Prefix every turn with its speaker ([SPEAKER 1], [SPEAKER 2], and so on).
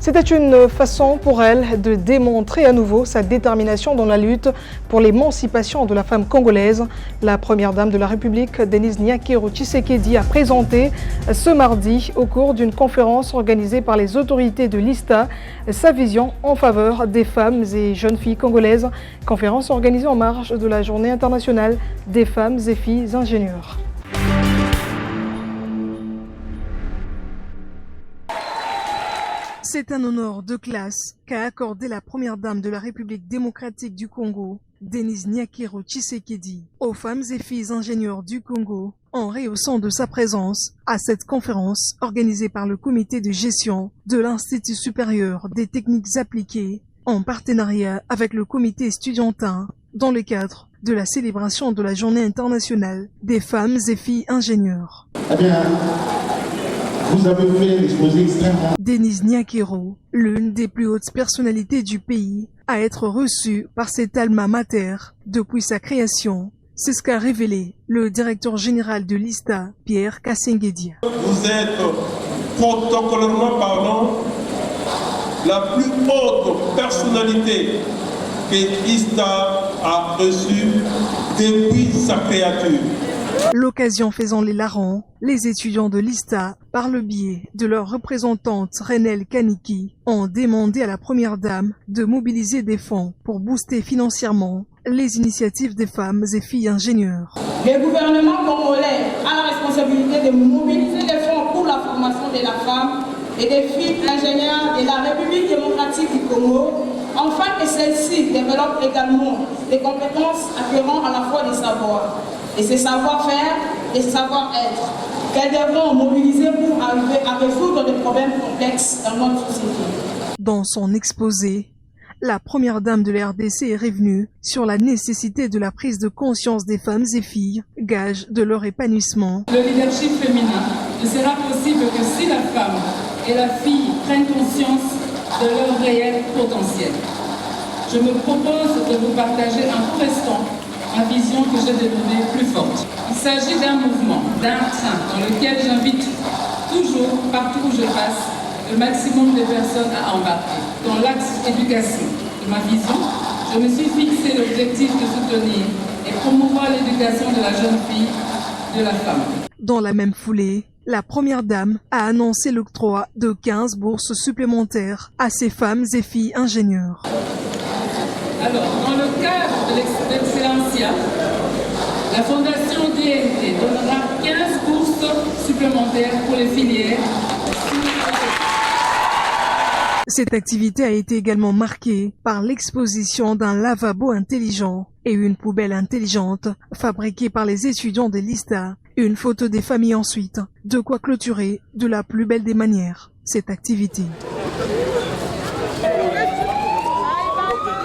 [SPEAKER 1] C'était une façon pour elle de démontrer à nouveau sa détermination dans la lutte pour l'émancipation de la femme congolaise. La première dame de la République, Denise Nyakero Tshisekedi, a présenté ce mardi, au cours d'une conférence organisée par les autorités de l'ISTA, sa vision en faveur des femmes et jeunes filles congolaises. Conférence organisée en marge de la Journée internationale des femmes et filles ingénieurs. C'est un honneur de classe qu'a accordé la première dame de la République démocratique du Congo, Denise Nyakero Tshisekedi, aux femmes et filles ingénieurs du Congo, en rehaussant de sa présence à cette conférence organisée par le comité de gestion de l'Institut supérieur des techniques appliquées, en partenariat avec le comité estudiantin, dans le cadre de la célébration de la Journée internationale des femmes et filles ingénieurs.
[SPEAKER 2] Vous avez fait l'exposé extrêmement.
[SPEAKER 1] Denise Nyakero, l'une des plus hautes personnalités du pays, à être reçue par cet alma mater depuis sa création. C'est ce qu'a révélé le directeur général de l'ISTA, Pierre Kassengedia.
[SPEAKER 3] Vous êtes, protocolairement parlant, la plus haute personnalité que l'ISTA a reçue depuis sa créature.
[SPEAKER 1] L'occasion faisant les larrons, les étudiants de l'ISTA, par le biais de leur représentante Renel Kaniki, ont demandé à la première dame de mobiliser des fonds pour booster financièrement les initiatives des femmes et filles ingénieurs.
[SPEAKER 4] Le gouvernement congolais a la responsabilité de mobiliser des fonds pour la formation de la femme et des filles ingénieurs de la République démocratique du Congo, afin que celles-ci développent également des compétences afférentes à la fois des savoirs. Et ces savoir-faire et ces savoir-être qu'elles devront mobiliser pour arriver à résoudre des problèmes complexes dans notre société.
[SPEAKER 1] Dans son exposé, la première dame de la RDC est revenue sur la nécessité de la prise de conscience des femmes et filles, gage de leur épanouissement.
[SPEAKER 5] Le leadership féminin ne sera possible que si la femme et la fille prennent conscience de leur réel potentiel. Je me propose de vous partager un court instant ma vision que j'ai dénommée plus forte. Il s'agit d'un mouvement, d'un train dans lequel j'invite toujours, partout où je passe, le maximum de personnes à embarquer. Dans l'axe éducation de ma vision, je me suis fixé l'objectif de soutenir et promouvoir l'éducation de la jeune fille, de la femme.
[SPEAKER 1] Dans la même foulée, la première dame a annoncé l'octroi de 15 bourses supplémentaires à ces femmes et filles ingénieurs.
[SPEAKER 5] Alors, dans le cadre de l'Excellencia, la Fondation DNT donnera 15 bourses supplémentaires pour les filières.
[SPEAKER 1] Cette activité a été également marquée par l'exposition d'un lavabo intelligent et une poubelle intelligente fabriquée par les étudiants de l'ISTA. Une photo des familles ensuite, de quoi clôturer de la plus belle des manières cette activité.